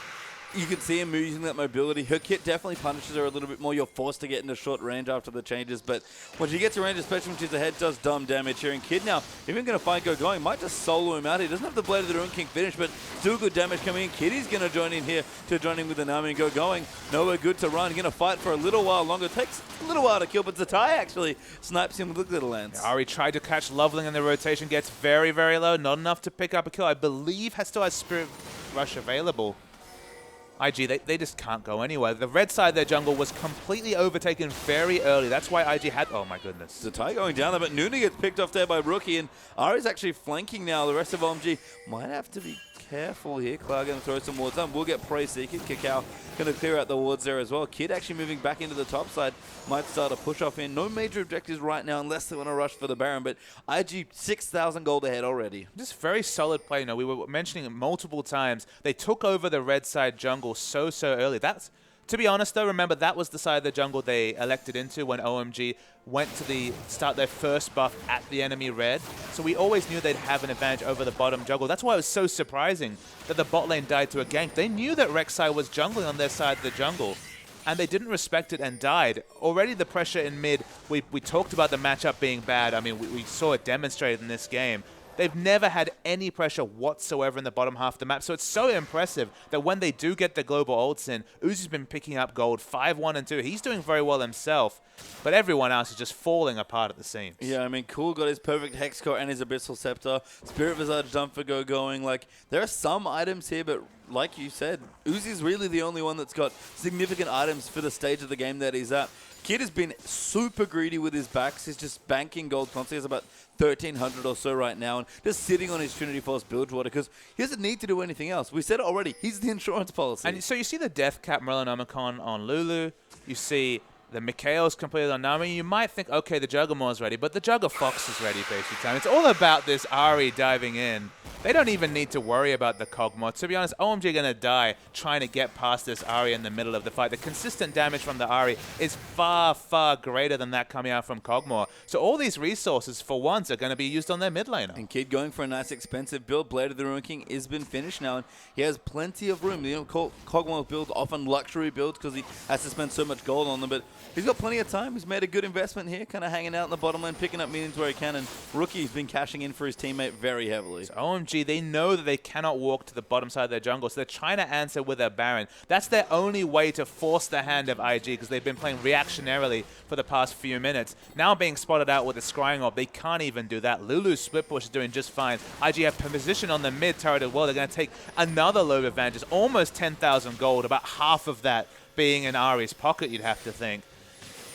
you can see him using that mobility. Her kit definitely punishes her a little bit more. You're forced to get into short range after the changes, but when she gets to range, especially when she's ahead, does dumb damage here. And Kid now, even going to find Go Going, might just solo him out. He doesn't have the Blade of the Ruin King finish, but still good damage coming in. Kiddy's going to join in here to join in with the Nami and Go Going. Nowhere good to run. Going to fight for a little while longer. Takes a little while to kill, but Zatai actually snipes him with a little lance. Yeah, Ahri tried to catch Loveling in the rotation, gets very low. Not enough to pick up a kill. I believe still has Spirit Rush available. IG, they just can't go anywhere. The red side of their jungle was completely overtaken very early. That's why IG had... Oh, my goodness. Zatai going down there, but Nuna gets picked off there by Rookie, and Ahri's actually flanking now. The rest of OMG might have to be careful here. Cloud going to throw some wards on. We'll get Prey Seeker. Cacao going to clear out the wards there as well. Kid actually moving back into the top side. Might start a push off in. No major objectives right now unless they want to rush for the Baron, but IG 6,000 gold ahead already. Just very solid play. You know, we were mentioning it multiple times. They took over the red side jungle so early. That's, to be honest though, remember that was the side of the jungle they elected into when OMG went to start their first buff at the enemy red. So we always knew they'd have an advantage over the bottom jungle. That's why it was so surprising that the bot lane died to a gank. They knew that Rek'Sai was jungling on their side of the jungle, and they didn't respect it and died. Already the pressure in mid, we talked about the matchup being bad. I mean, we saw it demonstrated in this game. They've never had any pressure whatsoever in the bottom half of the map, so it's so impressive that when they do get the global ults in, Uzi's been picking up gold 5-1 and 2. He's doing very well himself, but everyone else is just falling apart at the seams. Yeah, I mean, Cool got his perfect Hex Core and his Abyssal Scepter. Spirit Visage jump for Go Going. Like, there are some items here, but like you said, Uzi's really the only one that's got significant items for the stage of the game that he's at. Kid has been super greedy with his backs. He's just banking gold constantly. He's about 1,300 or so right now, and just sitting on his Trinity Force Bilgewater because he doesn't need to do anything else. We said it already. He's the insurance policy. And so you see the Death Cap Merlinomicon on Lulu. You see the Mikhail's completed on Nami. You might think, okay, the Juggermaw's ready, but the Jugger Fox is ready basically time. It's all about this Ahri diving in. They don't even need to worry about the Kog'Maw. To be honest, OMG are going to die trying to get past this Ahri in the middle of the fight. The consistent damage from the Ahri is far greater than that coming out from Kog'Maw. So all these resources, for once, are going to be used on their mid laner. And Kid going for a nice expensive build. Blade of the Ruin King has been finished now, and he has plenty of room. You know, Kog'Maw build often luxury builds because he has to spend so much gold on them, but he's got plenty of time. He's made a good investment here, kind of hanging out in the bottom lane, picking up minions where he can, and Rookie's been cashing in for his teammate very heavily. So OMG, they know that they cannot walk to the bottom side of their jungle, so they're trying to answer with a Baron. That's their only way to force the hand of IG, because they've been playing reactionarily for the past few minutes. Now being spotted out with a Scrying Orb, they can't even do that. Lulu's Split Push is doing just fine. IG have position on the mid turret as well. They're going to take another load of advantages, almost 10,000 gold, about half of that being in Ahri's pocket, you'd have to think.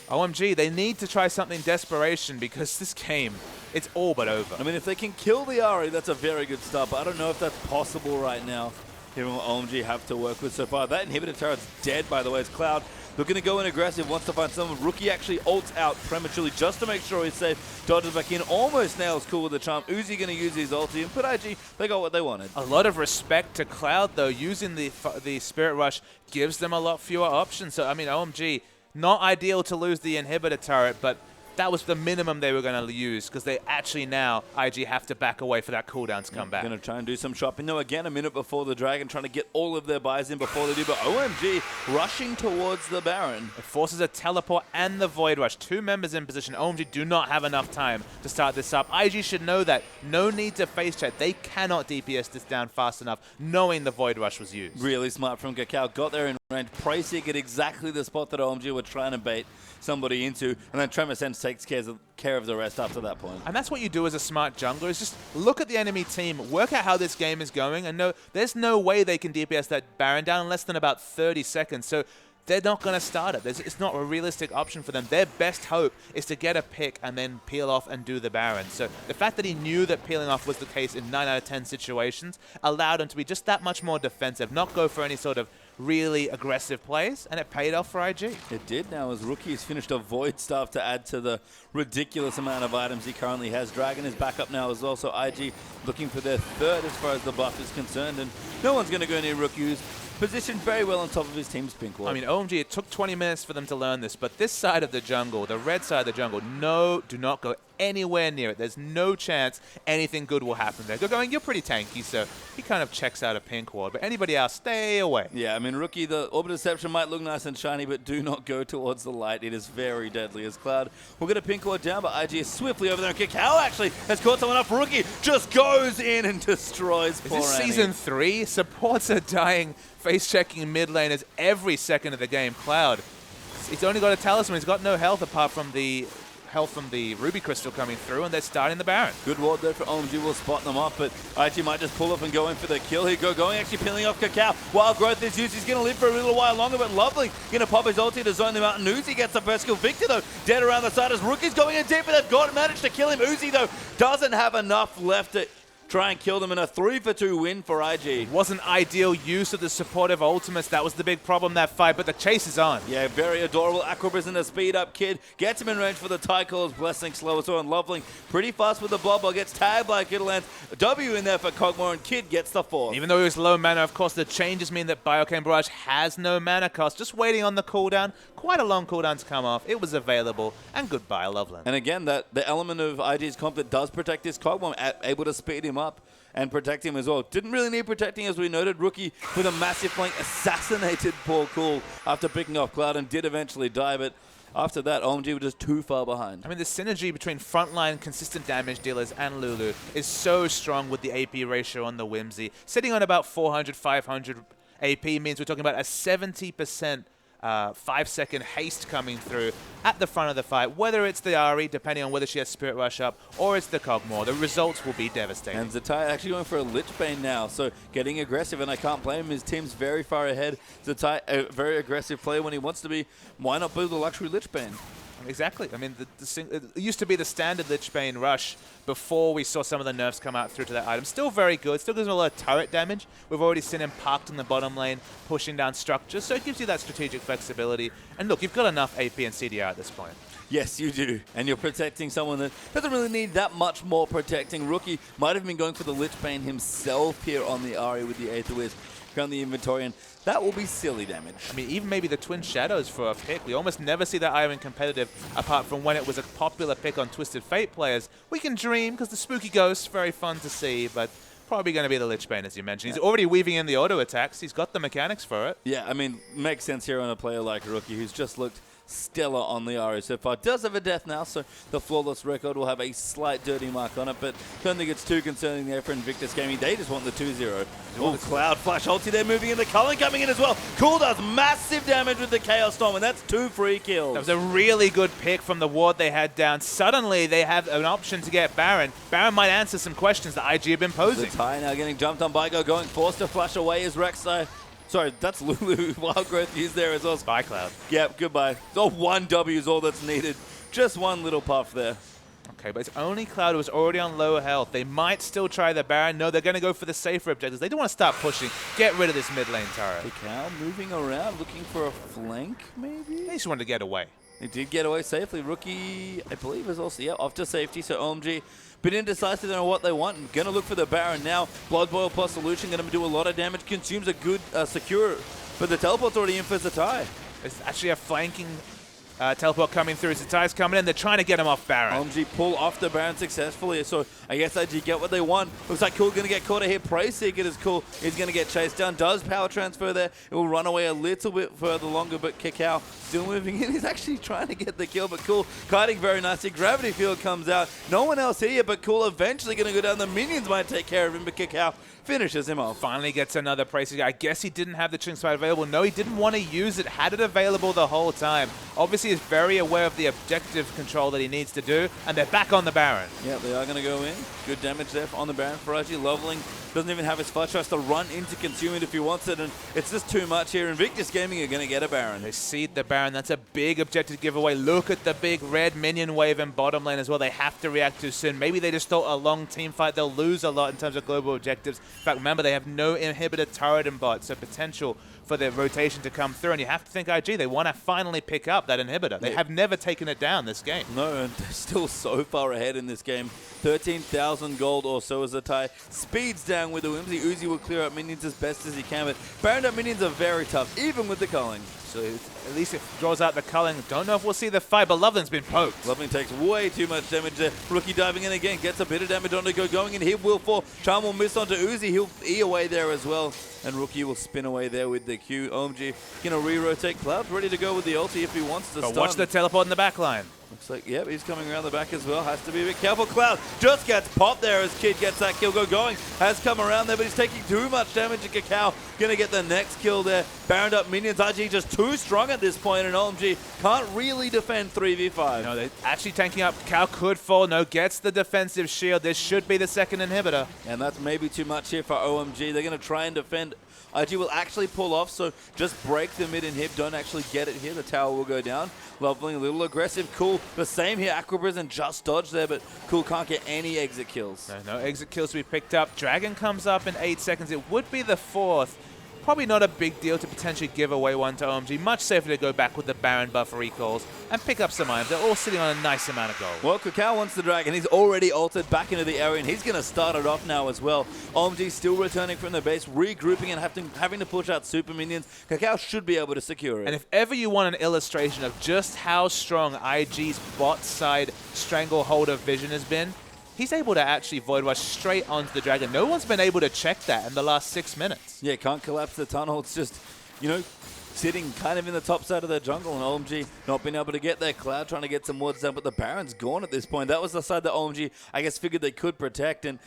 OMG, they need to try something desperation because this game, it's all but over. I mean, if they can kill the Ahri, that's a very good start, but I don't know if that's possible right now, given what OMG have to work with so far. That inhibitor turret's dead, by the way. It's Cloud looking to go in aggressive, wants to find someone. Rookie actually ults out prematurely just to make sure he's safe. Dodges back in, almost nails Cool with the charm. Uzi going to use his ulti, and put IG, they got what they wanted. A lot of respect to Cloud, though. Using the Spirit Rush gives them a lot fewer options. So, I mean, OMG, not ideal to lose the inhibitor turret, but that was the minimum they were going to use because they actually now, IG, have to back away for that cooldown to come back. Going to try and do some shopping. No, again, a minute before the Dragon, trying to get all of their buys in before they do, but OMG rushing towards the Baron. It forces a teleport and the Void Rush. Two members in position. OMG do not have enough time to start this up. IG should know that. No need to face check. They cannot DPS this down fast enough, knowing the Void Rush was used. Really smart from Cacao. Got there in range. Pricing at exactly the spot that OMG were trying to bait somebody into, and then Tremor Sense takes care of the rest after that point. And that's what you do as a smart jungler, is just look at the enemy team, work out how this game is going, and there's no way they can DPS that Baron down in less than about 30 seconds. So they're not going to start it. It's not a realistic option for them. Their best hope is to get a pick and then peel off and do the Baron. So the fact that he knew that peeling off was the case in 9 out of 10 situations allowed him to be just that much more defensive, not go for any sort of really aggressive plays, and it paid off for IG. It did now as Rookie has finished a Void Staff to add to the ridiculous amount of items he currently has. Dragon is back up now as well, so IG looking for their third as far as the buff is concerned, and no one's going to go near Rookie, who's positioned very well on top of his team's pink wall. I mean, OMG, it took 20 minutes for them to learn this, but this side of the jungle, the red side of the jungle, no, do not go anywhere near it. There's no chance anything good will happen there. Go going, you're pretty tanky, so he kind of checks out a pink ward, but anybody else, stay away. Yeah, I mean, Rookie, the Orbit Deception might look nice and shiny, but do not go towards the light. It is very deadly as Cloud will get a pink ward down, but IG is swiftly over there. Kakao actually has caught someone up. Rookie just goes in and destroys poor Is this Annie. Season 3? Supports are dying, face-checking mid laners every second of the game. Cloud, he's only got a talisman. He's got no health apart from the health from the Ruby Crystal coming through, and they're starting the Baron. Good ward there for OMG, will spot them up, but IG might just pull up and go in for the kill. Here going actually peeling off Kakao. Wild Growth is used. He's going to live for a little while longer, but Lovely going to pop his ulti to zone them out. And Uzi gets the first kill. Victor, though, dead around the side as Rookie's going in deep, but they've managed to kill him. Uzi, though, doesn't have enough left to try and kill them in a 3-for-2 win for IG. Wasn't ideal use of the supportive ultimates. That was the big problem that fight, but the chase is on. Yeah, very adorable. Aquabus in a speed-up kid. Gets him in range for the Tycal's Blessing slow as well. And Loveling pretty fast with the blob ball. Gets tagged by Kittlelands. W in there for Cogmore, and Kid gets the fourth. Even though he was low mana, of course, the changes mean that Biocane Barrage has no mana cost. Just waiting on the cooldown. Quite a long cooldown to come off. It was available, and goodbye, Loveland. And again, the element of IG's comp that does protect his Cogmore, able to speed him up and protect him as well. Didn't really need protecting, as we noted. Rookie with a massive flank assassinated poor Cool after picking off Cloud and did eventually die, but after that, OMG was just too far behind. I mean, the synergy between frontline consistent damage dealers and Lulu is so strong with the AP ratio on the Whimsy. Sitting on about 400, 500 AP means we're talking about a 70% 5-second haste coming through at the front of the fight, whether it's the Ahri, depending on whether she has Spirit Rush up, or it's the Cogmore. The results will be devastating. And Zatai actually going for a Lich Bane now, so getting aggressive, and I can't blame him. His team's very far ahead. Zatai, a very aggressive player when he wants to be. Why not build a luxury Lich Bane? Exactly. I mean, it used to be the standard Lich Bane rush before we saw some of the nerfs come out through to that item. Still very good. Still gives him a lot of turret damage. We've already seen him parked in the bottom lane, pushing down structures, so it gives you that strategic flexibility. And look, you've got enough AP and CDR at this point. Yes, you do. And you're protecting someone that doesn't really need that much more protecting. Rookie might have been going for the Lich Bane himself here on the Ahri with the Aether Wisp around the inventory, and that will be silly damage. I mean, even maybe the Twin Shadows for a pick. We almost never see that item competitive apart from when it was a popular pick on Twisted Fate players. We can dream because the Spooky Ghost, very fun to see, but probably going to be the Lich Bane, as you mentioned. He's already weaving in the auto attacks. He's got the mechanics for it. Yeah, I mean, makes sense here on a player like Rookie who's just looked stellar on the Ahri so far. Does have a death now, so the flawless record will have a slight dirty mark on it, but don't think it's too concerning there for Invictus Gaming. They just want the 2-0. Oh, Cloud Flash ulti there moving in. The Cullen coming in as well. Cool does massive damage with the Chaos Storm, and that's 2 free kills. That was a really good pick from the ward they had down. Suddenly, they have an option to get Baron. Baron might answer some questions that IG have been posing. Zatai now getting jumped on by Go, going forced to flash away his Rek'Sai. Sorry, that's Lulu. Wild Growth used there as well. Bye, Cloud. Yep, goodbye. So 1 W is all that's needed. Just one little puff there. Okay, but it's only Cloud who was already on lower health. They might still try the Baron. No, they're going to go for the safer objectives. They don't want to start pushing. Get rid of this mid lane turret. Kakao moving around, looking for a flank, maybe? They just wanted to get away. They did get away safely. Rookie, I believe, is also, yeah, off to safety. So OMG, bit indecisive on what they want. Going to look for the Baron now. Blood Boil plus Solution, going to do a lot of damage. Consumes a good secure, but the teleport's already in for Zatai. There's actually a flanking teleport coming through. Zatai's coming in. They're trying to get him off Baron. OMG pull off the Baron successfully. So I guess IG get what they want. Looks like Cool going to get caught here. Praise Seeker is Cool. He's going to get chased down. Does power transfer there. It will run away a little bit further longer, but Kakao still moving in. He's actually trying to get the kill, but Cool kiting very nicely. Gravity Field comes out. No one else here, but Cool eventually going to go down. The minions might take care of him, but Kakao finishes him off. Finally gets another Praise Seeker. I guess he didn't have the Chink Smite available. No, he didn't want to use it. Had it available the whole time. Obviously, he's very aware of the objective control that he needs to do, and they're back on the Baron. Yeah, they are going to go in. Good damage there on the Baron for IG. Leveling doesn't even have his flash. Tries to run into consume it if he wants it, and it's just too much here. Invictus Gaming are going to get a Baron. They seed the Baron. That's a big objective giveaway. Look at the big red minion wave in bottom lane as well. They have to react too soon. Maybe they just thought a long team fight. They'll lose a lot in terms of global objectives. In fact, remember, they have no inhibitor turret in bot, so potential for their rotation to come through. And you have to think IG, they want to finally pick up that inhibitor. They have never taken it down this game. No, and they're still so far ahead in this game. 13,000 gold or so is the tie. Speeds down with the Whimsy. Uzi will clear up minions as best as he can, but Baron up minions are very tough, even with the culling. So at least it draws out the culling. Don't know if we'll see the fight, but Loveland's been poked. Loveland takes way too much damage there. Rookie diving in again, gets a bit of damage on the go, going in. Hit will fall. Charm will miss onto Uzi. He'll E away there as well. And Rookie will spin away there with the Q. OMG gonna re-rotate. Cloud's ready to go with the ulti if he wants to stun. Watch the teleport in the back line. Looks like, yep, he's coming around the back as well. Has to be a bit careful. Cloud just gets popped there as Kid gets that kill going. Has come around there, but he's taking too much damage. And Kakao going to get the next kill there. Baroned up minions. IG just too strong at this point, and OMG can't really defend 3v5. No, they're actually tanking up. Kakao could fall. No, gets the defensive shield. This should be the second inhibitor. And that's maybe too much here for OMG. They're going to try and defend. IG will actually pull off, so just break the mid inhib. Don't actually get it here. The tower will go down. Lovely, a little aggressive. Cool. The same here. Acroprison just dodged there, but Cool can't get any exit kills. No exit kills to be picked up. Dragon comes up in 8 seconds. It would be the fourth. Probably not a big deal to potentially give away one to OMG. Much safer to go back with the Baron buff recalls and pick up some items. They're all sitting on a nice amount of gold. Well, Kakao wants the Dragon. He's already ulted back into the area, and he's going to start it off now as well. OMG still returning from the base, regrouping and having to push out super minions. Kakao should be able to secure it. And if ever you want an illustration of just how strong IG's bot side stranglehold of vision has been, he's able to actually Void Rush straight onto the Dragon. No one's been able to check that in the last 6 minutes. Yeah, can't collapse the tunnel. It's just, you know, sitting kind of in the top side of the jungle, and OMG not being able to get there. Cloud trying to get some wards down, but the Baron's gone at this point. That was the side that OMG, I guess, figured they could protect, and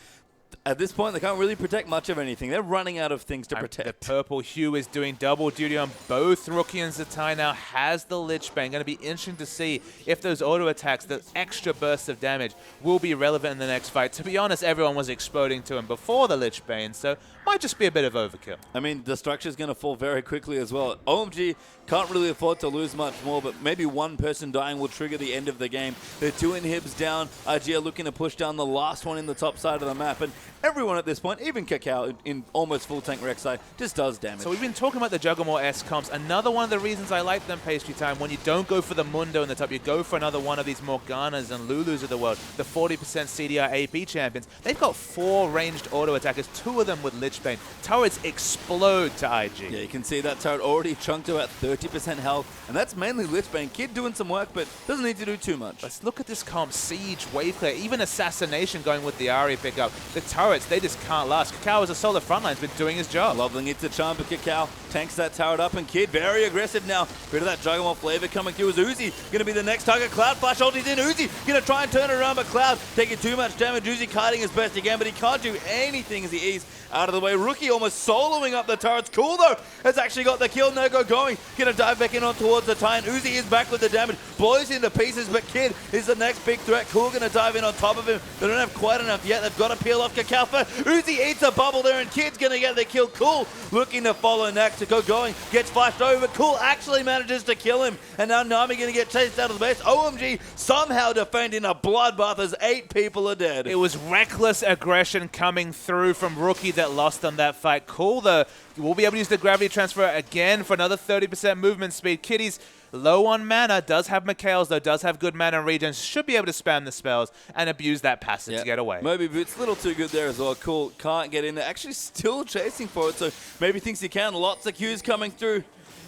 at this point, they can't really protect much of anything. They're running out of things to protect. The purple hue is doing double duty on both Rookie and Zatai now. Has the Lich Bane. Going to be interesting to see if those auto attacks, the extra bursts of damage, will be relevant in the next fight. To be honest, everyone was exploding to him before the Lich Bane, so might just be a bit of overkill. I mean, the structure's going to fall very quickly as well. OMG can't really afford to lose much more, but maybe one person dying will trigger the end of the game. The 2 inhibs down. IG are looking to push down the last one in the top side of the map, and everyone at this point, even Kakao in almost full tank Rek'Sai, just does damage. So we've been talking about the Juggernaut S comps. Another one of the reasons I like them, Pastry Time, when you don't go for the Mundo in the top, you go for another one of these Morganas and Lulus of the world, the 40% CDR AP champions. They've got 4 ranged auto attackers, 2 of them with Lich Bane. Turrets explode to IG. Yeah, you can see that turret already chunked to about 30% health, and that's mainly Lich Bane. Kid doing some work, but doesn't need to do too much. Let's look at this comp. Siege, Wave Clear, even Assassination going with the Ahri pickup. The turrets, they just can't last. Kakao as a solid frontline's been doing his job. Loveling hits the charm, but Kakao tanks that turret up, and Kid very aggressive now. Bit of that Juggernaut flavor coming through as Uzi going to be the next target. Cloud flash ulti's in. Uzi going to try and turn it around, but Cloud taking too much damage. Uzi kiting as best he can, but he can't do anything as he eats out of the way. Rookie almost soloing up the turrets. Cool though, has actually got the kill. No-go going. Gonna dive back in on towards the tie, and Uzi is back with the damage. Blows into pieces, but Kid is the next big threat. Cool gonna dive in on top of him. They don't have quite enough yet. They've got to peel off Kakao. Uzi eats a bubble there, and Kid's gonna get the kill. Cool looking to follow next to go going. Gets flashed over. Cool actually manages to kill him, and now Nami gonna get chased out of the base. OMG somehow defending a bloodbath as 8 people are dead. It was reckless aggression coming through from Rookie that lost on that fight. Cool though. We'll be able to use the gravity transfer again for another 30% movement speed. Kitty's low on mana, does have Mikhail's though, does have good mana regen, should be able to spam the spells and abuse that passive to get away. Moby Boots a little too good there as well. Cool, can't get in there. Actually still chasing for it, so maybe thinks he can. Lots of Qs coming through,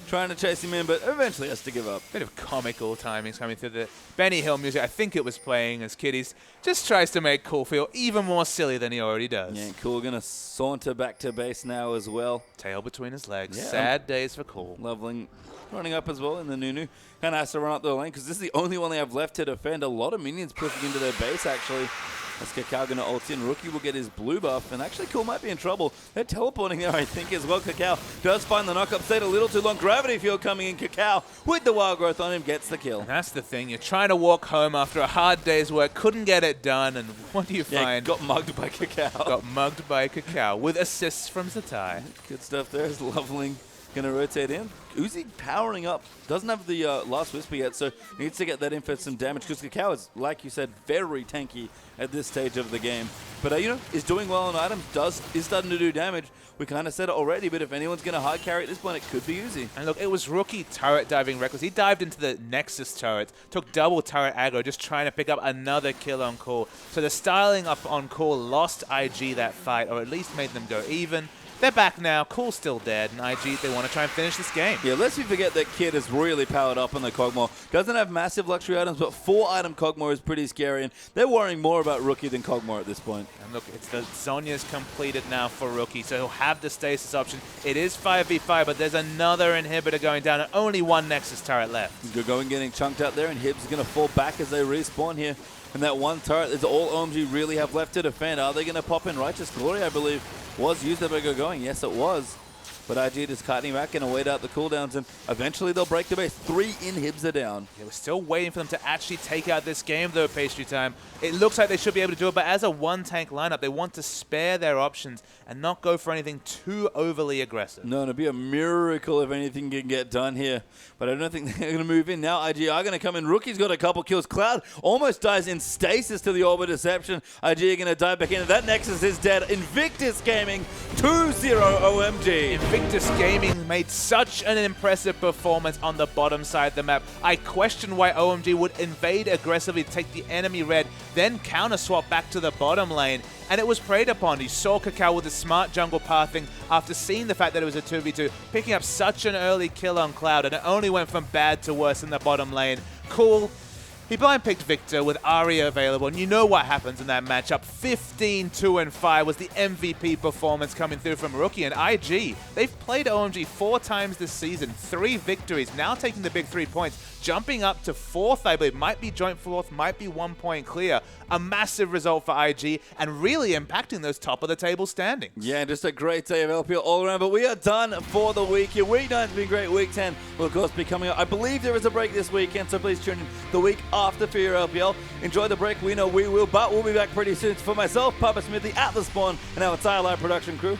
trying to chase him in, but eventually has to give up. Bit of comical timings coming through the Benny Hill music. I think it was playing as Kitties just tries to make Cool feel even more silly than he already does. Yeah, Cool gonna saunter back to base now as well. Tail between his legs. Yeah, sad days for Cool. Loveling running up as well in the Nunu. Kind of has to run up the lane because this is the only one they have left to defend. A lot of minions pushing into their base actually. As Kakao going to ult in, Rookie will get his blue buff, and actually Cool might be in trouble. They're teleporting there, I think, as well. Kakao does find the knock-up, stayed a little too long. Gravity Field coming in. Kakao, with the wild growth on him, gets the kill. And that's the thing. You're trying to walk home after a hard day's work, couldn't get it done, and what do you find? Got mugged by Kakao. Got mugged by Kakao with assists from Zatai. Good stuff there as Loveling going to rotate in. Uzi powering up. Doesn't have the last Whisper yet, so needs to get that in for some damage because Kakao is, like you said, very tanky at this stage of the game. But, you know, is doing well on items, is starting to do damage. We kind of said it already, but if anyone's going to hard carry at this point, it could be Uzi. And look, it was Rookie turret diving reckless. He dived into the Nexus turret, took double turret aggro, just trying to pick up another kill on Cool. So the styling up on Cool lost IG that fight, or at least made them go even. They're back now. Cool's still dead, and IG, they want to try and finish this game. Yeah, lest we forget that Kid is really powered up on the Kog'Maw. Doesn't have massive luxury items, but 4-item Kog'Maw is pretty scary, and they're worrying more about Rookie than Kog'Maw at this point. And look, it's the Zhonya's completed now for Rookie, so he'll have the stasis option. It is 5v5, but there's another inhibitor going down, and only one Nexus turret left. Good going, getting chunked out there, and Hibs is going to fall back as they respawn here. And that one turret is all OMG really have left to defend. Are they going to pop in? Righteous Glory, I believe, was used by going. Yes, it was. But IG just cutting back and wait out the cooldowns, and eventually they'll break the base. 3 inhibs are down. Yeah, we're still waiting for them to actually take out this game, though, Pastry Time. It looks like they should be able to do it, but as a one-tank lineup, they want to spare their options and not go for anything too overly aggressive. No, it'd be a miracle if anything can get done here. But I don't think they're going to move in. Now IG are going to come in. Rookie's got a couple kills. Cloud almost dies in stasis to the Orbit Deception. IG are going to dive back in. That Nexus is dead. Invictus Gaming, 2-0 OMG. Invictus Gaming made such an impressive performance on the bottom side of the map. I question why OMG would invade aggressively, take the enemy red, then counter swap back to the bottom lane. And it was preyed upon. You saw Kakao with the smart jungle pathing after seeing the fact that it was a 2v2, picking up such an early kill on Cloud, and it only went from bad to worse in the bottom lane. Cool. He blind picked Victor with Arya available, and you know what happens in that matchup. 15-2-5 was the MVP performance coming through from Rookie, and IG, they've played OMG 4 times this season, 3 victories, now taking the big 3 points, jumping up to 4th, I believe, might be joint 4th, might be 1 point clear. A massive result for IG, and really impacting those top-of-the-table standings. Yeah, just a great day of LPL all around, but we are done for the week here. Week 9's been great. Week 10 will, of course, be coming up. I believe there is a break this weekend, so please tune in the week after for your LPL. Enjoy the break. We know we will, but we'll be back pretty soon. For myself, Papa Smithy, at the Spawn, and our entire live production crew,